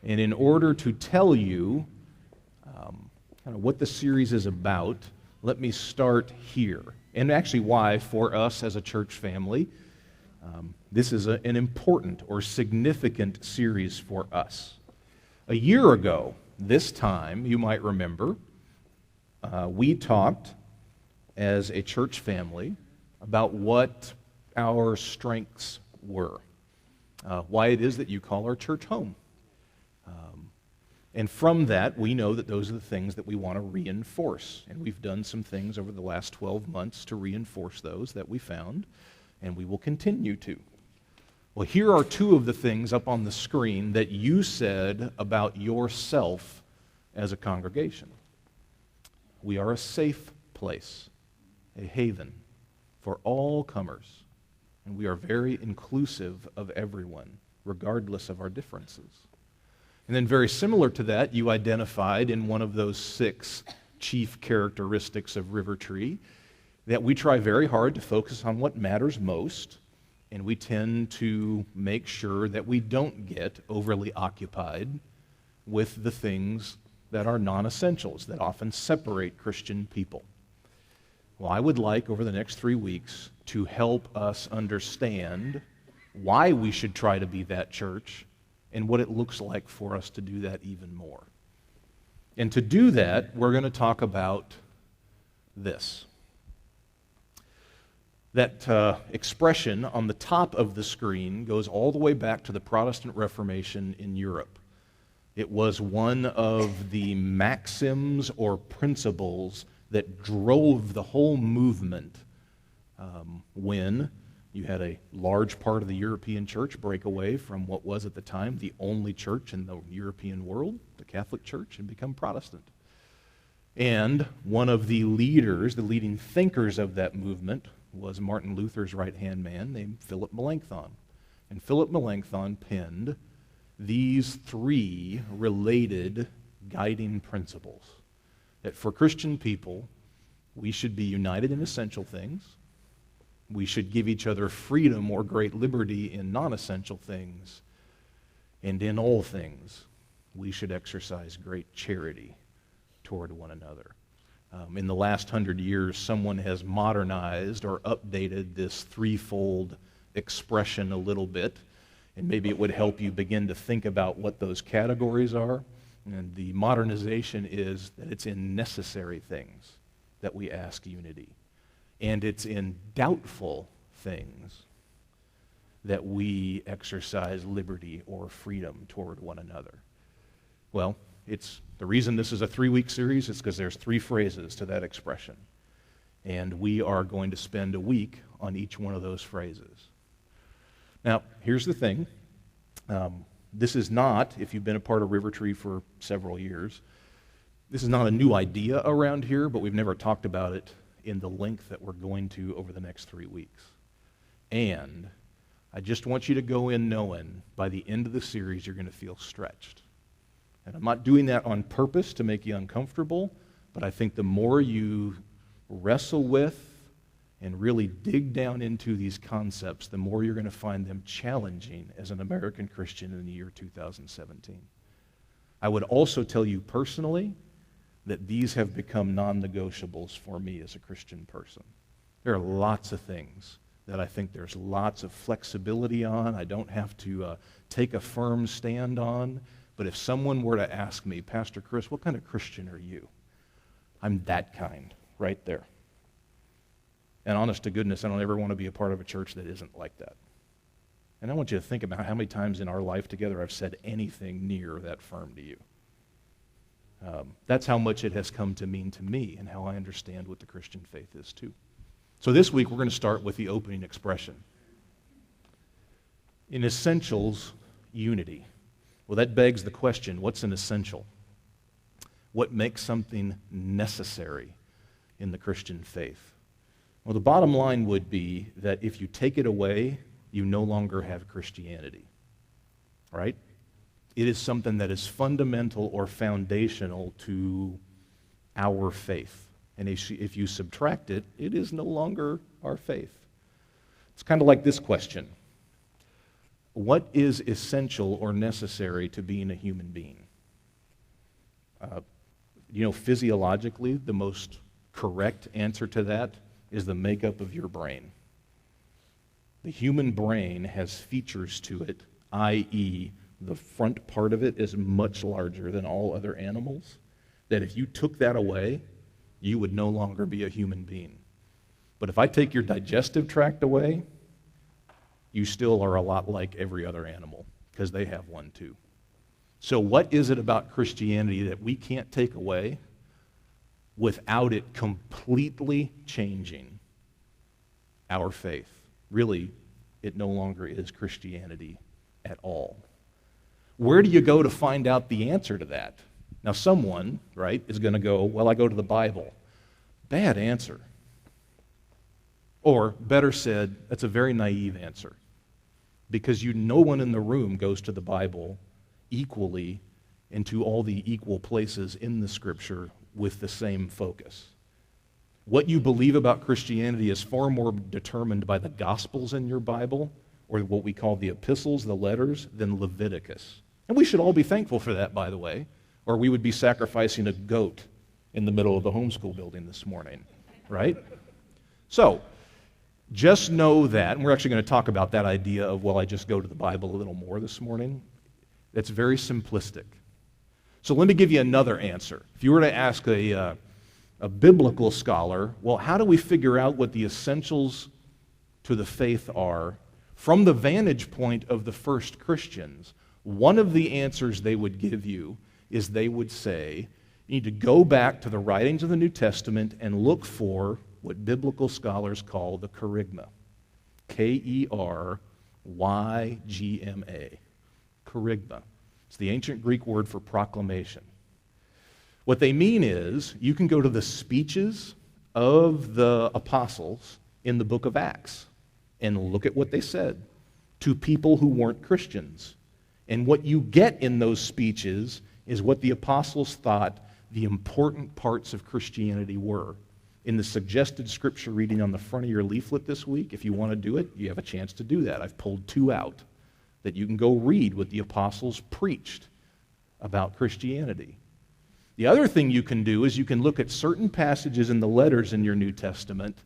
And in order to tell you kind of what the series is about, let me start here. And actually why, for us as a church family, this is an important or significant series for us. A year ago, this time, you might remember, we talked as a church family about what our strengths were, why it is that you call our church home. And from that, we know that those are the things that we want to reinforce. And we've done some things over the last 12 months to reinforce those that we found, and we will continue to. Well, here are two of the things up on the screen that you said about yourself as a congregation. We are a safe place, a haven for all comers, and we are very inclusive of everyone, regardless of our differences. And then very similar to that, you identified in one of those 6 chief characteristics of RiverTree that we try very hard to focus on what matters most, and we tend to make sure that we don't get overly occupied with the things that are non-essentials, that often separate Christian people. Well, I would like over the next 3 weeks to help us understand why we should try to be that church and what it looks like for us to do that even more. And to do that, we're going to talk about this. That expression on the top of the screen goes all the way back to the Protestant Reformation in Europe. It was one of the maxims or principles that drove the whole movement when you had a large part of the European church break away from what was at the time the only church in the European world, the Catholic Church, and become Protestant. And one of the leaders, the leading thinkers of that movement, was Martin Luther's right-hand man named Philip Melanchthon. And Philip Melanchthon penned these 3 related guiding principles. That for Christian people, we should be united in essential things. We should give each other freedom or great liberty in non-essential things. And in all things, we should exercise great charity toward one another. In the last 100 years, someone has modernized or updated this threefold expression a little bit, and maybe it would help you begin to think about what those categories are. And the modernization is that it's in necessary things that we ask unity. And it's in doubtful things that we exercise liberty or freedom toward one another. Well, it's the reason this is a 3-week series is because there's 3 phrases to that expression. And we are going to spend a week on each one of those phrases. Now, here's the thing. This is not, if you've been a part of RiverTree for several years, this is not a new idea around here, but we've never talked about it in the length that we're going to over the next 3 weeks. And I just want you to go in knowing by the end of the series you're going to feel stretched. And I'm not doing that on purpose to make you uncomfortable, but I think the more you wrestle with and really dig down into these concepts, the more you're going to find them challenging as an American Christian in the year 2017. I would also tell you personally that these have become non-negotiables for me as a Christian person. There are lots of things that I think there's lots of flexibility on. I don't have to take a firm stand on. But if someone were to ask me, Pastor Chris, what kind of Christian are you? I'm that kind right there. And honest to goodness, I don't ever want to be a part of a church that isn't like that. And I want you to think about how many times in our life together I've said anything near that firm to you. That's how much it has come to mean to me and how I understand what the Christian faith is too. So this week we're going to start with the opening expression. In essentials, unity. Well, that begs the question, what's an essential? What makes something necessary in the Christian faith? Well, the bottom line would be that if you take it away, you no longer have Christianity, right? It is something that is fundamental or foundational to our faith. And if you subtract it, it is no longer our faith. It's kind of like this question. What is essential or necessary to being a human being? Physiologically, the most correct answer to that is the makeup of your brain. The human brain has features to it, i.e., the front part of it is much larger than all other animals, that if you took that away, you would no longer be a human being. But if I take your digestive tract away, you still are a lot like every other animal, because they have one too. So what is it about Christianity that we can't take away without it completely changing our faith? Really, it no longer is Christianity at all. Where do you go to find out the answer to that? Now someone, right, is going to go, well, I go to the Bible. Bad answer. Or, better said, that's a very naive answer. Because no one in the room goes to the Bible equally and to all the equal places in the Scripture with the same focus. What you believe about Christianity is far more determined by the Gospels in your Bible, or what we call the epistles, the letters, than Leviticus. And we should all be thankful for that, by the way, or we would be sacrificing a goat in the middle of the homeschool building this morning, right? So, just know that, and we're actually going to talk about that idea of, well, I just go to the Bible a little more this morning. That's very simplistic. So let me give you another answer. If you were to ask a biblical scholar, well, how do we figure out what the essentials to the faith are from the vantage point of the first Christians? One of the answers they would give you is they would say, you need to go back to the writings of the New Testament and look for what biblical scholars call the kerygma. Kerygma. Kerygma. It's the ancient Greek word for proclamation. What they mean is, you can go to the speeches of the apostles in the book of Acts and look at what they said to people who weren't Christians. And what you get in those speeches is what the apostles thought the important parts of Christianity were. In the suggested scripture reading on the front of your leaflet this week, if you want to do it, you have a chance to do that. I've pulled 2 out that you can go read what the apostles preached about Christianity. The other thing you can do is you can look at certain passages in the letters in your New Testament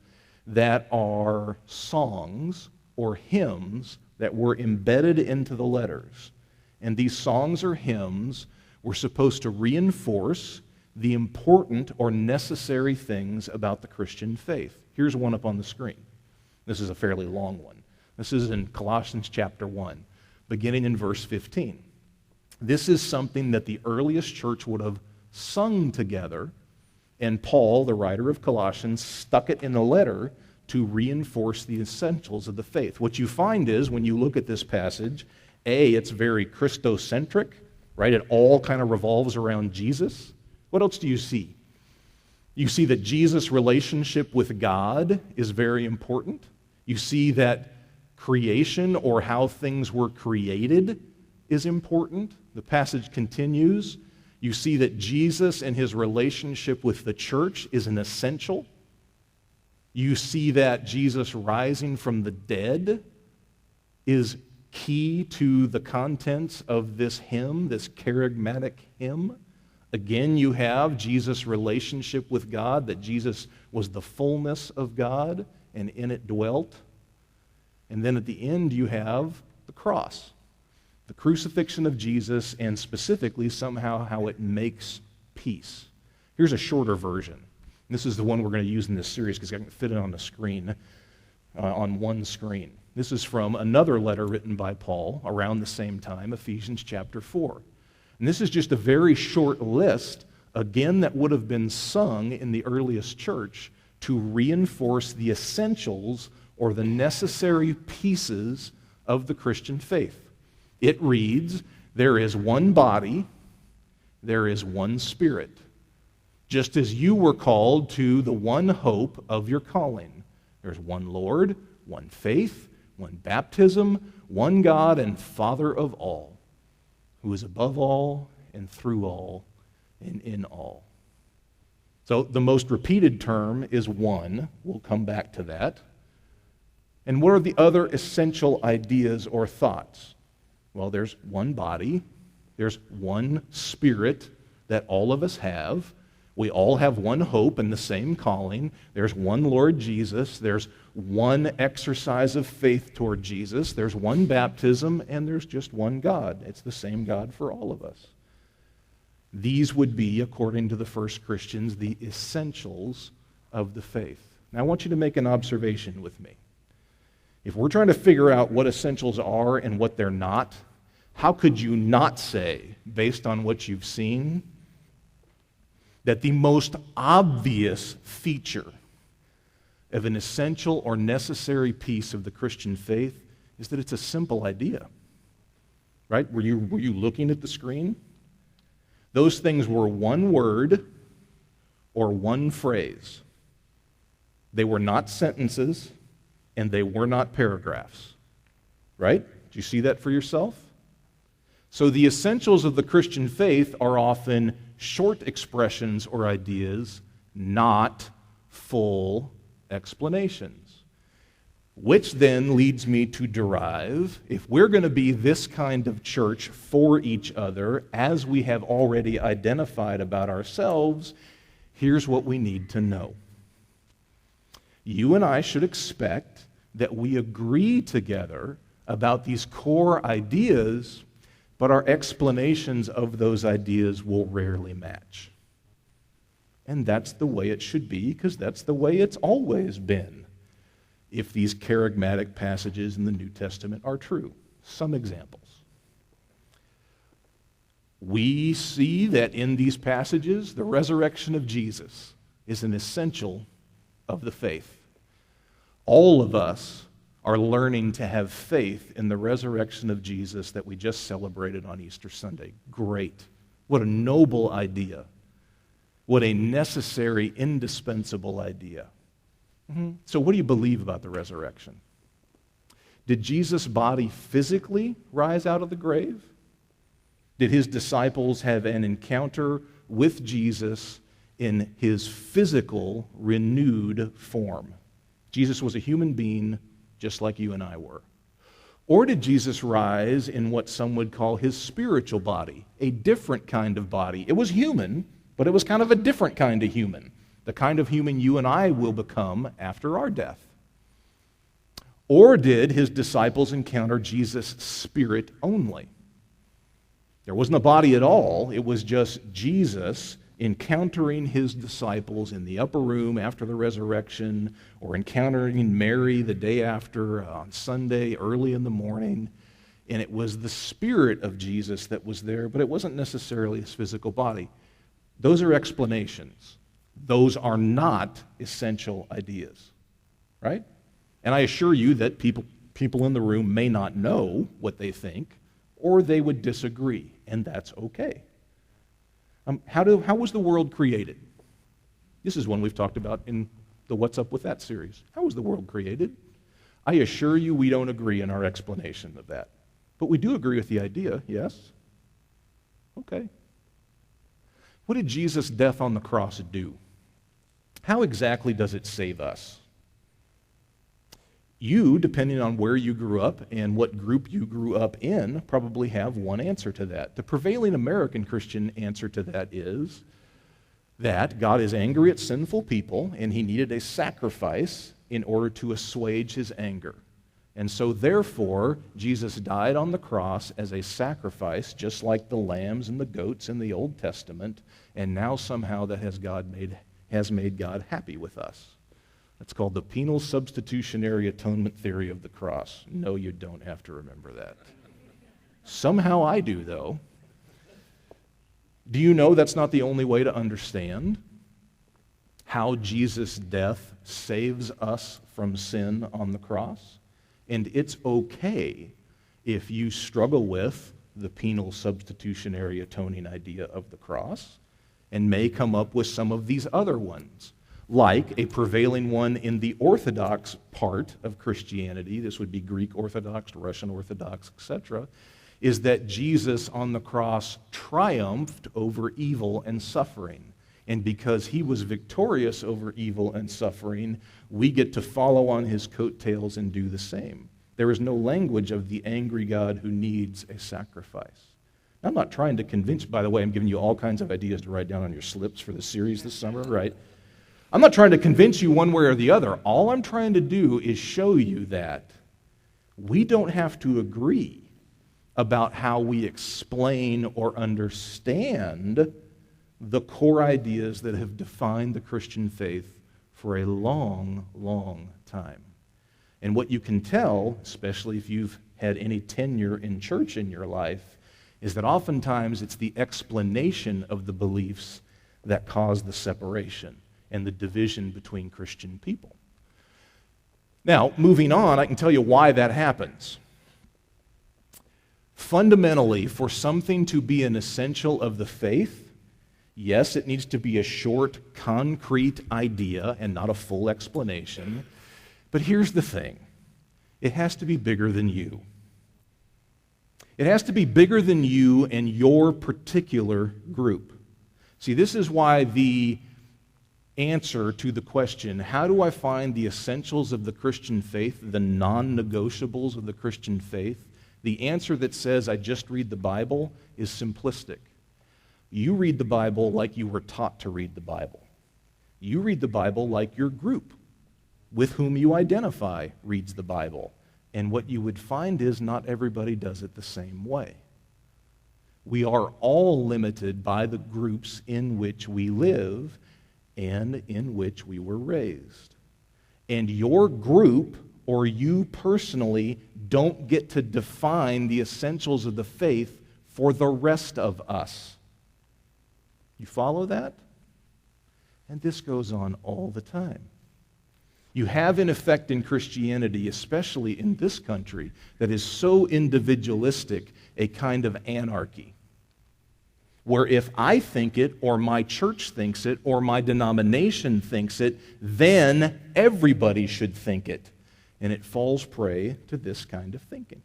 that are songs or hymns that were embedded into the letters. And these songs or hymns were supposed to reinforce the important or necessary things about the Christian faith. Here's one up on the screen. This is a fairly long one. This is in Colossians chapter 1, beginning in verse 15. This is something that the earliest church would have sung together, and Paul, the writer of Colossians, stuck it in a letter to reinforce the essentials of the faith. What you find is, when you look at this passage, it's very Christocentric, right? It all kind of revolves around Jesus. What else do you see? You see that Jesus' relationship with God is very important. You see that creation, or how things were created, is important. The passage continues. You see that Jesus and his relationship with the church is an essential. You see that Jesus rising from the dead is key to the contents of this hymn, this kerygmatic hymn. Again, you have Jesus' relationship with God, that Jesus was the fullness of God and in it dwelt. And then at the end, you have the cross, the crucifixion of Jesus, and specifically somehow how it makes peace. Here's a shorter version. This is the one we're going to use in this series because I can fit it on the screen, on one screen. This is from another letter written by Paul around the same time, Ephesians chapter 4. And this is just a very short list, again, that would have been sung in the earliest church to reinforce the essentials or the necessary pieces of the Christian faith. It reads, there is one body, there is one Spirit, just as you were called to the one hope of your calling. There's one Lord, one faith, one baptism, one God and Father of all, who is above all and through all and in all. So the most repeated term is one. We'll come back to that. And what are the other essential ideas or thoughts? Well, there's one body, there's one Spirit that all of us have. We all have one hope and the same calling. There's one Lord Jesus. There's one exercise of faith toward Jesus. There's one baptism, and there's just one God. It's the same God for all of us. These would be, according to the first Christians, the essentials of the faith. Now, I want you to make an observation with me. If we're trying to figure out what essentials are and what they're not, how could you not say, based on what you've seen, that the most obvious feature of an essential or necessary piece of the Christian faith is that it's a simple idea? Right? Were you looking at the screen? Those things were one word or one phrase. They were not sentences, and they were not paragraphs. Right? Do you see that for yourself? So the essentials of the Christian faith are often short expressions or ideas, not full explanations. Which then leads me to derive, if we're going to be this kind of church for each other, as we have already identified about ourselves, here's what we need to know. You and I should expect that we agree together about these core ideas, but our explanations of those ideas will rarely match. And that's the way it should be, because that's the way it's always been, if these charismatic passages in the New Testament are true. Some examples. We see that in these passages, the resurrection of Jesus is an essential of the faith. All of us are learning to have faith in the resurrection of Jesus that we just celebrated on Easter Sunday. Great. What a noble idea. What a necessary, indispensable idea. So what do you believe about the resurrection? Did Jesus' body physically rise out of the grave? Did his disciples have an encounter with Jesus in his physical, renewed form? Jesus was a human being just like you and I were. Or did Jesus rise in what some would call his spiritual body, a different kind of body? It was human, but it was kind of a different kind of human, the kind of human you and I will become after our death. Or did his disciples encounter Jesus' spirit only? There wasn't a body at all. It was just Jesus encountering his disciples in the upper room after the resurrection, or encountering Mary the day after on Sunday early in the morning. And it was the spirit of Jesus that was there, but it wasn't necessarily his physical body. Those are explanations. Those are not essential ideas, right? And I assure you that people in the room may not know what they think, or they would disagree, and that's okay. How was the world created? This is one we've talked about in the What's Up With That series. How was the world created? I assure you we don't agree in our explanation of that. But we do agree with the idea, yes? Okay. What did Jesus' death on the cross do? How exactly does it save us? You, depending on where you grew up and what group you grew up in, probably have one answer to that. The prevailing American Christian answer to that is that God is angry at sinful people and he needed a sacrifice in order to assuage his anger. And so therefore, Jesus died on the cross as a sacrifice, just like the lambs and the goats in the Old Testament, and now somehow that has made God happy with us. That's called the penal substitutionary atonement theory of the cross. No, you don't have to remember that. Somehow I do, though. Do you know that's not the only way to understand how Jesus' death saves us from sin on the cross? And it's okay if you struggle with the penal substitutionary atoning idea of the cross and may come up with some of these other ones. Like a prevailing one in the Orthodox part of Christianity, this would be Greek Orthodox, Russian Orthodox, etc., is that Jesus on the cross triumphed over evil and suffering. And because he was victorious over evil and suffering, we get to follow on his coattails and do the same. There is no language of the angry God who needs a sacrifice. Now, I'm not trying to convince, by the way, I'm giving you all kinds of ideas to write down on your slips for the series this summer, right? I'm not trying to convince you one way or the other. All I'm trying to do is show you that we don't have to agree about how we explain or understand the core ideas that have defined the Christian faith for a long, long time. And what you can tell, especially if you've had any tenure in church in your life, is that oftentimes it's the explanation of the beliefs that cause the separation and the division between Christian people. Now, moving on, I can tell you why that happens. Fundamentally, for something to be an essential of the faith, yes, it needs to be a short, concrete idea and not a full explanation. But here's the thing. It has to be bigger than you. It has to be bigger than you and your particular group. See, this is why the answer to the question, how do I find the essentials of the Christian faith, the non-negotiables of the Christian faith, the answer that says I just read the Bible is simplistic. You read the Bible like you were taught to read the Bible. You read the Bible like your group with whom you identify reads the Bible. And what you would find is not everybody does it the same way. We are all limited by the groups in which we live and in which we were raised. And your group, or you personally, don't get to define the essentials of the faith for the rest of us. You follow that? And this goes on all the time. You have, in effect, in Christianity, especially in this country, that is so individualistic, a kind of anarchy, where if I think it, or my church thinks it, or my denomination thinks it, then everybody should think it. And it falls prey to this kind of thinking.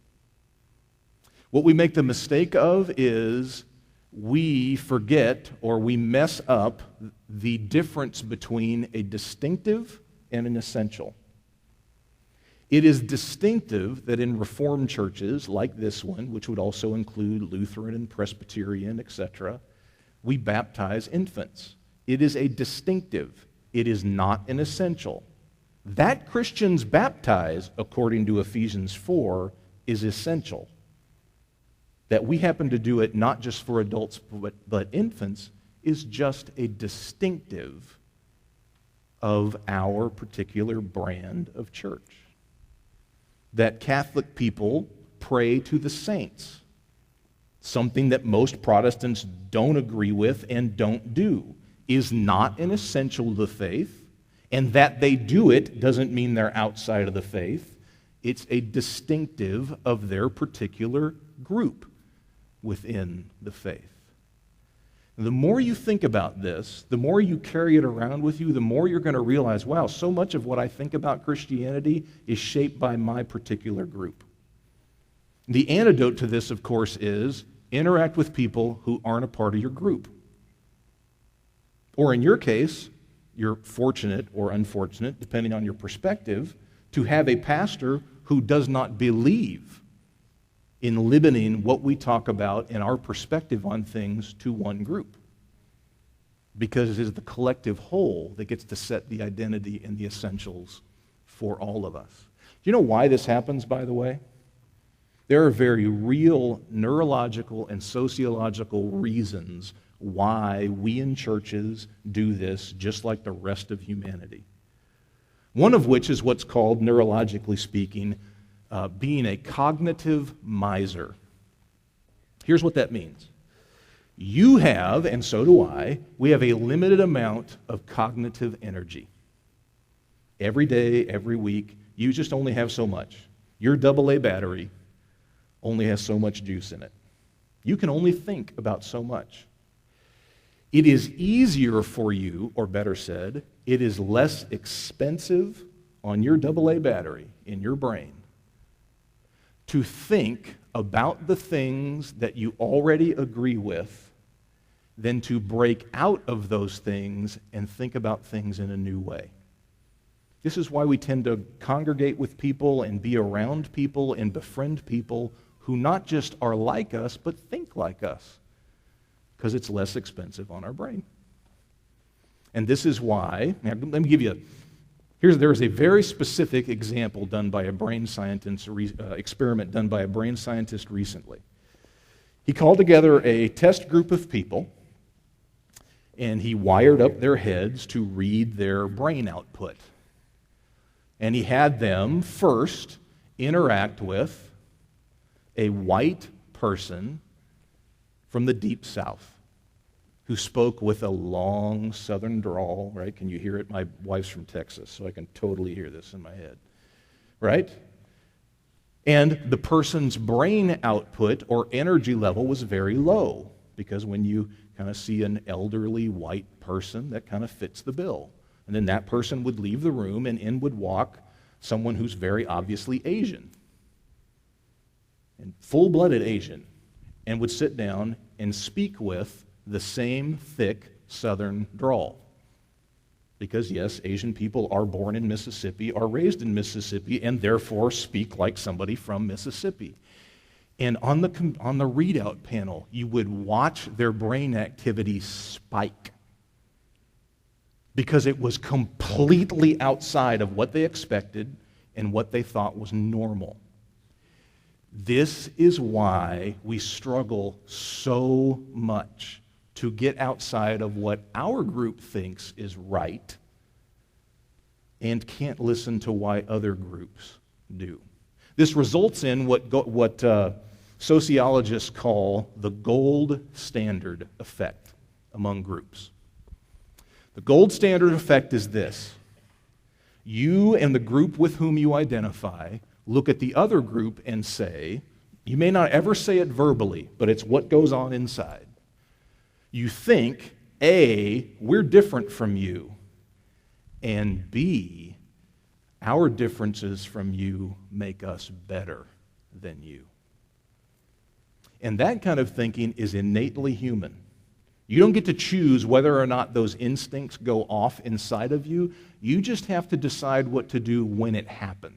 What we make the mistake of is we forget or we mess up the difference between a distinctive and an essential. It is distinctive that in Reformed churches like this one, which would also include Lutheran and Presbyterian, etc., we baptize infants. It is a distinctive. It is not an essential. That Christians baptize, according to Ephesians 4, is essential. That we happen to do it not just for adults but infants is just a distinctive of our particular brand of church. That Catholic people pray to the saints, something that most Protestants don't agree with and don't do, is not an essential of the faith, and that they do it doesn't mean they're outside of the faith. It's a distinctive of their particular group within the faith. The more you think about this, the more you carry it around with you, the more you're going to realize, wow, so much of what I think about Christianity is shaped by my particular group. The antidote to this, of course, is interact with people who aren't a part of your group. Or in your case, you're fortunate or unfortunate, depending on your perspective, to have a pastor who does not believe in limiting what we talk about and our perspective on things to one group. Because it is the collective whole that gets to set the identity and the essentials for all of us. Do you know why this happens, by the way? There are very real neurological and sociological reasons why we in churches do this just like the rest of humanity. One of which is what's called, neurologically speaking, being a cognitive miser. Here's what that means. You have, and so do I, we have a limited amount of cognitive energy. Every day, every week, you just only have so much. Your AA battery only has so much juice in it. You can only think about so much. It is easier for you, or better said, it is less expensive on your AA battery in your brain to think about the things that you already agree with than to break out of those things and think about things in a new way. This is why we tend to congregate with people and be around people and befriend people who not just are like us, but think like us, because it's less expensive on our brain. And this is why, now, let me give you, there's a very specific example done by a brain scientist, experiment done by a brain scientist recently. He called together a test group of people, and he wired up their heads to read their brain output. And he had them first interact with a white person from the Deep South who spoke with a long southern drawl, right? Can you hear it? My wife's from Texas, so I can totally hear this in my head, right? And the person's brain output or energy level was very low, because when you kind of see an elderly white person, that kind of fits the bill. And then that person would leave the room, and in would walk someone who's very obviously Asian, and full-blooded Asian, and would sit down and speak with the same thick southern drawl. Because yes, Asian people are born in Mississippi, are raised in Mississippi, and therefore speak like somebody from Mississippi. And on the readout panel, you would watch their brain activity spike, because it was completely outside of what they expected and what they thought was normal. This is why we struggle so much to get outside of what our group thinks is right and can't listen to why other groups do. This results in what sociologists call the gold standard effect among groups. The gold standard effect is this: you and the group with whom you identify look at the other group and say, you may not ever say it verbally, but it's what goes on inside. You think, A, we're different from you, and B, our differences from you make us better than you. And that kind of thinking is innately human. You don't get to choose whether or not those instincts go off inside of you. You just have to decide what to do when it happens.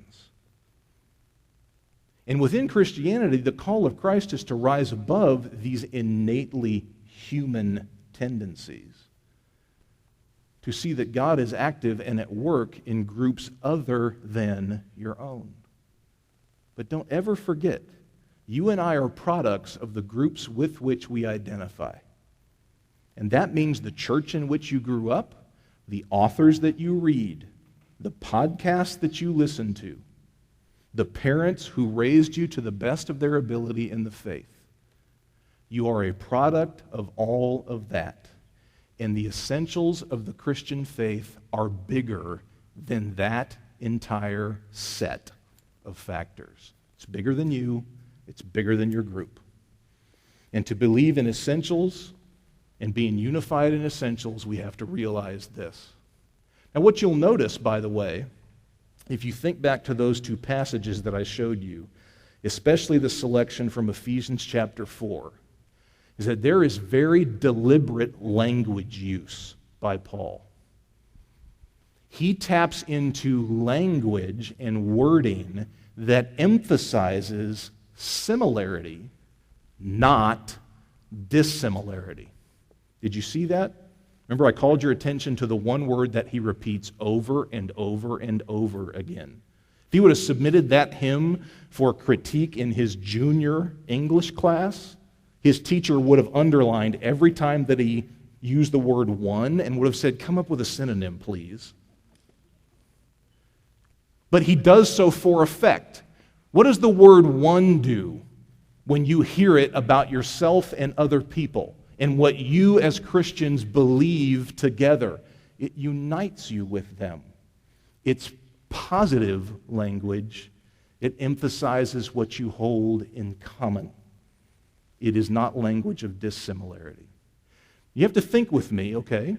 And within Christianity, the call of Christ is to rise above these innately human tendencies, to see that God is active and at work in groups other than your own. But don't ever forget, you and I are products of the groups with which we identify. And that means the church in which you grew up, the authors that you read, the podcasts that you listen to, the parents who raised you to the best of their ability in the faith. You are a product of all of that. And the essentials of the Christian faith are bigger than that entire set of factors. It's bigger than you. It's bigger than your group. And to believe in essentials and being unified in essentials, we have to realize this. Now, what you'll notice, by the way, if you think back to those two passages that I showed you, especially the selection from Ephesians chapter 4, is that there is very deliberate language use by Paul. He taps into language and wording that emphasizes similarity, not dissimilarity. Did you see that? Remember, I called your attention to the one word that he repeats over and over and over again. If he would have submitted that hymn for critique in his junior English class, his teacher would have underlined every time that he used the word one and would have said, come up with a synonym, please. But he does so for effect. What does the word one do when you hear it about yourself and other people and what you as Christians believe together? It unites you with them. It's positive language. It emphasizes what you hold in common. It is not language of dissimilarity. You have to think with me, okay?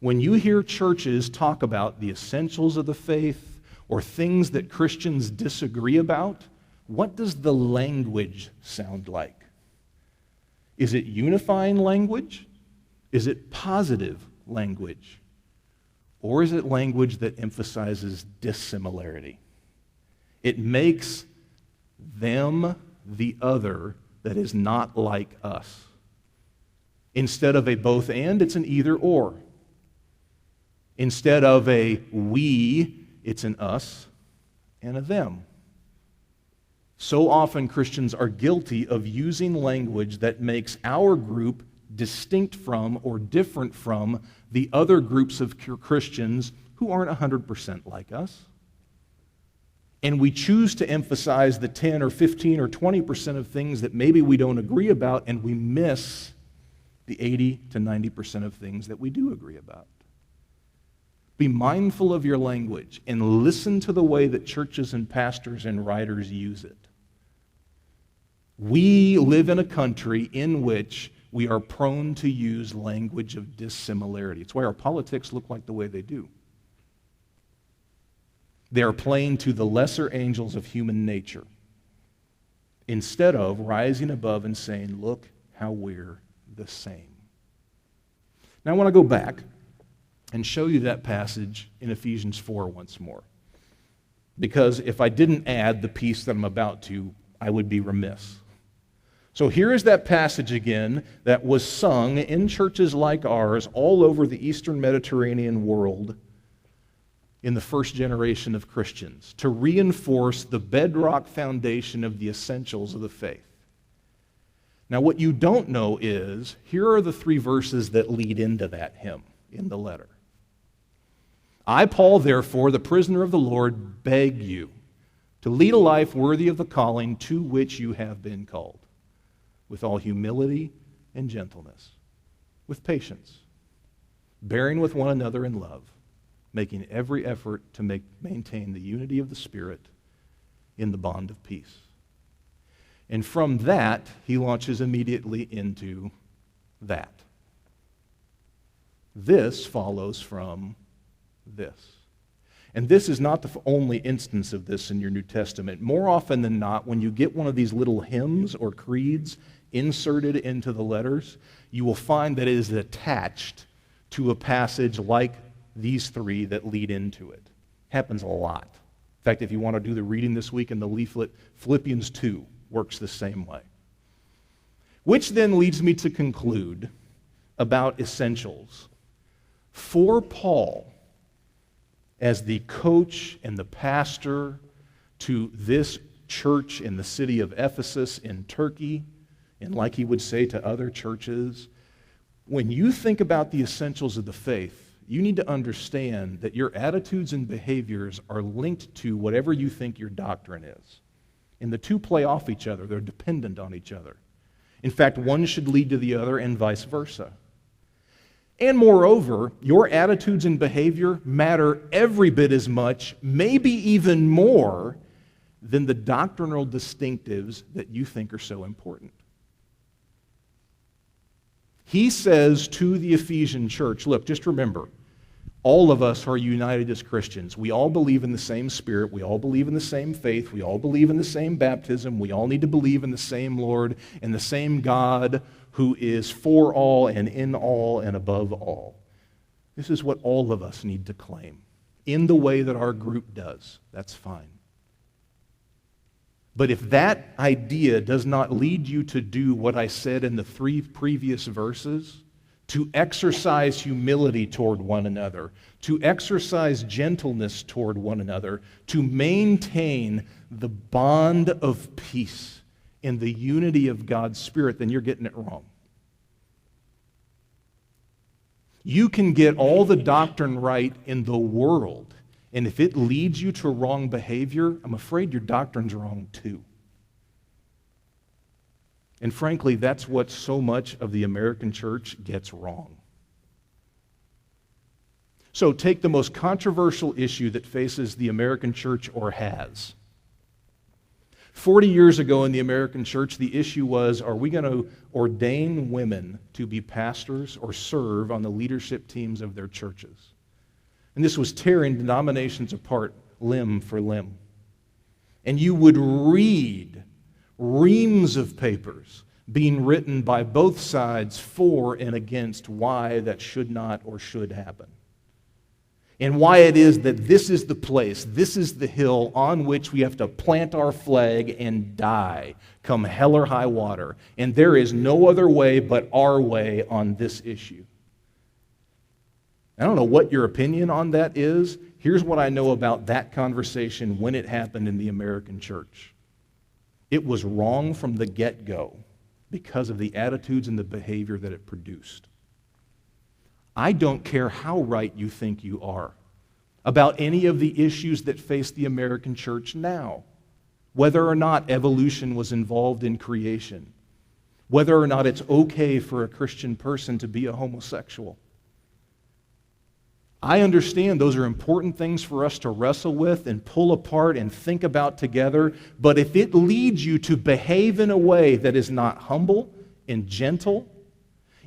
When you hear churches talk about the essentials of the faith or things that Christians disagree about, what does the language sound like? Is it unifying language? Is it positive language? Or is it language that emphasizes dissimilarity? It makes them the other that is not like us. Instead of a both and, it's an either or. Instead of a we, it's an us and a them. So often Christians are guilty of using language that makes our group distinct from or different from the other groups of Christians who aren't 100% like us. And we choose to emphasize the 10 or 15 or 20% of things that maybe we don't agree about, and we miss the 80 to 90% of things that we do agree about. Be mindful of your language and listen to the way that churches and pastors and writers use it. We live in a country in which we are prone to use language of dissimilarity. It's why our politics look like the way they do. They are playing to the lesser angels of human nature instead of rising above and saying, look how we're the same. Now I want to go back and show you that passage in Ephesians 4 once more. Because if I didn't add the piece that I'm about to, I would be remiss. So here is that passage again that was sung in churches like ours all over the Eastern Mediterranean world in the first generation of Christians to reinforce the bedrock foundation of the essentials of the faith. Now what you don't know is, here are the 3 verses that lead into that hymn in the letter. I, Paul, therefore, the prisoner of the Lord, beg you to lead a life worthy of the calling to which you have been called, with all humility and gentleness, with patience, bearing with one another in love, making every effort to maintain the unity of the Spirit in the bond of peace. And from that, he launches immediately into that. This follows from this. And this is not the only instance of this in your New Testament. More often than not, when you get one of these little hymns or creeds inserted into the letters, you will find that it is attached to a passage like these 3 that lead into it. Happens a lot. In fact, if you want to do the reading this week in the leaflet, Philippians 2 works the same way. Which then leads me to conclude about essentials. For Paul, as the coach and the pastor to this church in the city of Ephesus in Turkey, and like he would say to other churches, when you think about the essentials of the faith, you need to understand that your attitudes and behaviors are linked to whatever you think your doctrine is. And the 2 play off each other. They're dependent on each other. In fact, one should lead to the other and vice versa. And moreover, your attitudes and behavior matter every bit as much, maybe even more, than the doctrinal distinctives that you think are so important. He says to the Ephesian church, look, just remember, all of us are united as Christians. We all believe in the same Spirit. We all believe in the same faith. We all believe in the same baptism. We all need to believe in the same Lord and the same God who is for all and in all and above all. This is what all of us need to claim in the way that our group does. That's fine. But if that idea does not lead you to do what I said in the 3 previous verses, to exercise humility toward one another, to exercise gentleness toward one another, to maintain the bond of peace in the unity of God's Spirit, then you're getting it wrong. You can get all the doctrine right in the world, and if it leads you to wrong behavior, I'm afraid your doctrine's wrong too. And frankly, that's what so much of the American church gets wrong. So take the most controversial issue that faces the American church or has. 40 years ago in the American church, the issue was, are we going to ordain women to be pastors or serve on the leadership teams of their churches? And this was tearing denominations apart limb for limb. And you would read reams of papers being written by both sides for and against why that should not or should happen. and why it is that this is the place, this is the hill on which we have to plant our flag and die, come hell or high water. And there is no other way but our way on this issue. I don't know what your opinion on that is. Here's what I know about that conversation when it happened in the American church. It was wrong from the get-go because of the attitudes and the behavior that it produced. I don't care how right you think you are about any of the issues that face the American church now, whether or not evolution was involved in creation, whether or not it's okay for a Christian person to be a homosexual. I understand those are important things for us to wrestle with and pull apart and think about together, but if it leads you to behave in a way that is not humble and gentle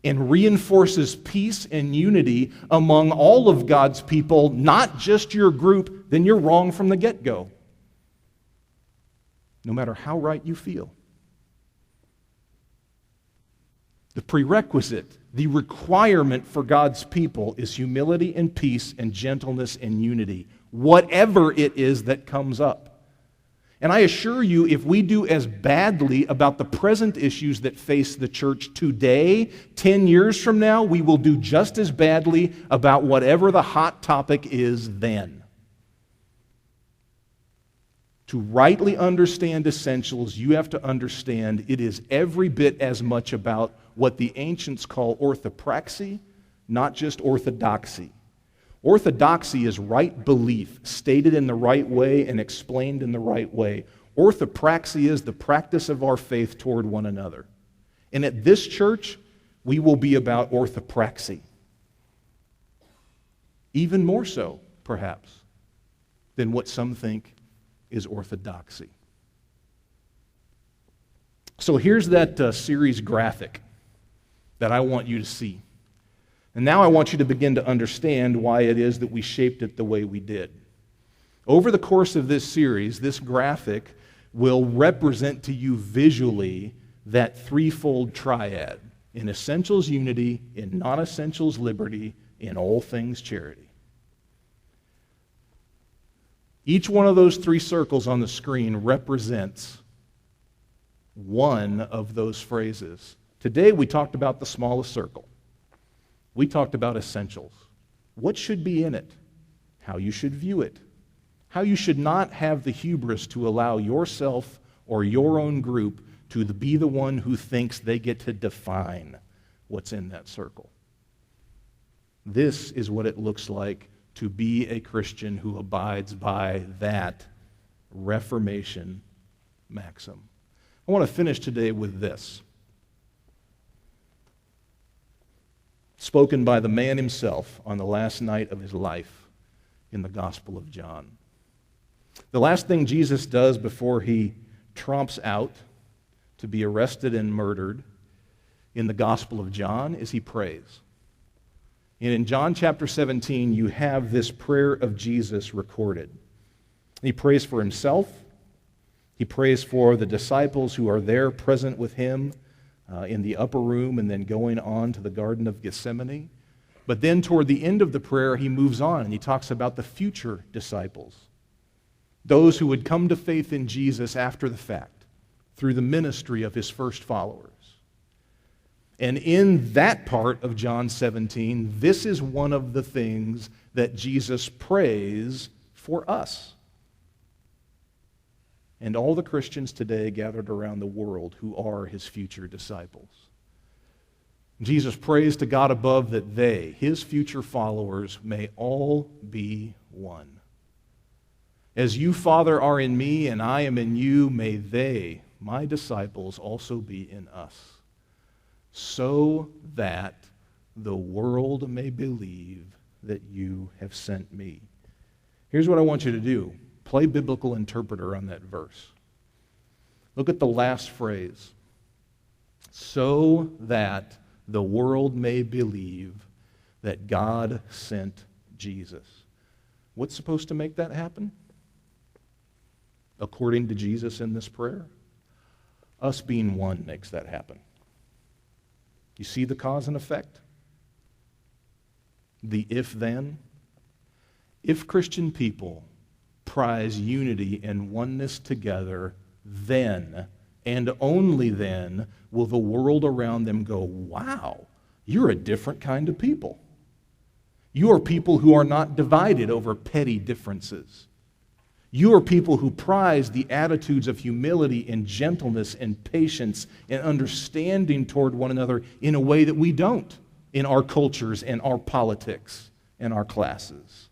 and reinforces peace and unity among all of God's people, not just your group, then you're wrong from the get-go, no matter how right you feel. The prerequisite, the requirement for God's people is humility and peace and gentleness and unity, whatever it is that comes up. And I assure you, if we do as badly about the present issues that face the church today, 10 years from now, we will do just as badly about whatever the hot topic is then. To rightly understand essentials, you have to understand it is every bit as much about what the ancients call orthopraxy, not just orthodoxy. Orthodoxy is right belief, stated in the right way and explained in the right way. Orthopraxy is the practice of our faith toward one another. And at this church, we will be about orthopraxy. Even more so, perhaps, than what some think is orthodoxy. So here's that series graphic that I want you to see. And now I want you to begin to understand why it is that we shaped it the way we did. Over the course of this series, this graphic will represent to you visually that threefold triad: in essentials unity, in non-essentials liberty, in all things charity. Each one of those three circles on the screen represents one of those phrases. Today we talked about the smallest circle. We talked about essentials. What should be in it? How you should view it. How you should not have the hubris to allow yourself or your own group to be the one who thinks they get to define what's in that circle. This is what it looks like to be a Christian who abides by that Reformation maxim. I want to finish today with this. Spoken by the man himself on the last night of his life in the Gospel of John. The last thing Jesus does before he tromps out to be arrested and murdered in the Gospel of John is he prays. And in John chapter 17, you have this prayer of Jesus recorded. He prays for himself. He prays for the disciples who are there present with him in the upper room and then going on to the Garden of Gethsemane. But then toward the end of the prayer, he moves on and he talks about the future disciples, those who would come to faith in Jesus after the fact through the ministry of his first followers. And in that part of John 17, this is one of the things that Jesus prays for us. And all the Christians today gathered around the world who are his future disciples. Jesus prays to God above that they, his future followers, may all be one. As you, Father, are in me and I am in you, may they, my disciples, also be in us, so that the world may believe that you have sent me. Here's what I want you to do. Play biblical interpreter on that verse. Look at the last phrase. So that the world may believe that God sent Jesus. What's supposed to make that happen? According to Jesus in this prayer, us being one makes that happen. You see the cause and effect? The if-then? If Christian people prize unity and oneness together, then, and only then, will the world around them go, wow, you're a different kind of people. You are people who are not divided over petty differences. You are people who prize the attitudes of humility and gentleness and patience and understanding toward one another in a way that we don't in our cultures and our politics and our classes.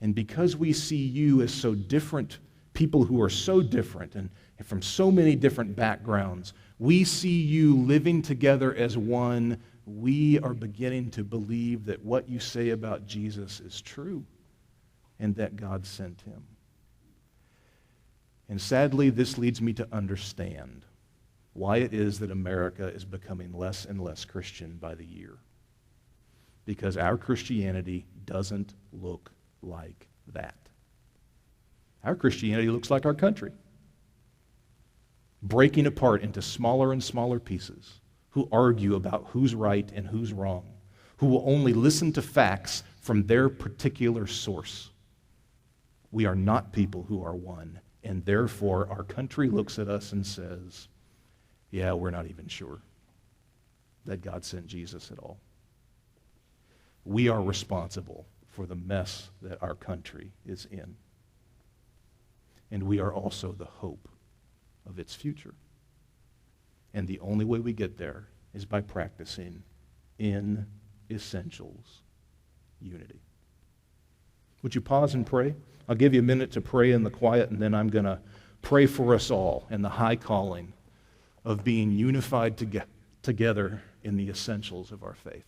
And because we see you as so different, people who are so different and from so many different backgrounds, we see you living together as one. We are beginning to believe that what you say about Jesus is true and that God sent him. And sadly, this leads me to understand why it is that America is becoming less and less Christian by the year. Because our Christianity doesn't look like that. Our Christianity looks like our country, breaking apart into smaller and smaller pieces, who argue about who's right and who's wrong, who will only listen to facts from their particular source. We are not people who are one, and therefore our country looks at us and says, yeah, we're not even sure that God sent Jesus at all. We are responsible for the mess that our country is in. And we are also the hope of its future. And the only way we get there is by practicing in essentials unity. Would you pause and pray? I'll give you a minute to pray in the quiet, and then I'm going to pray for us all in the high calling of being unified together in the essentials of our faith.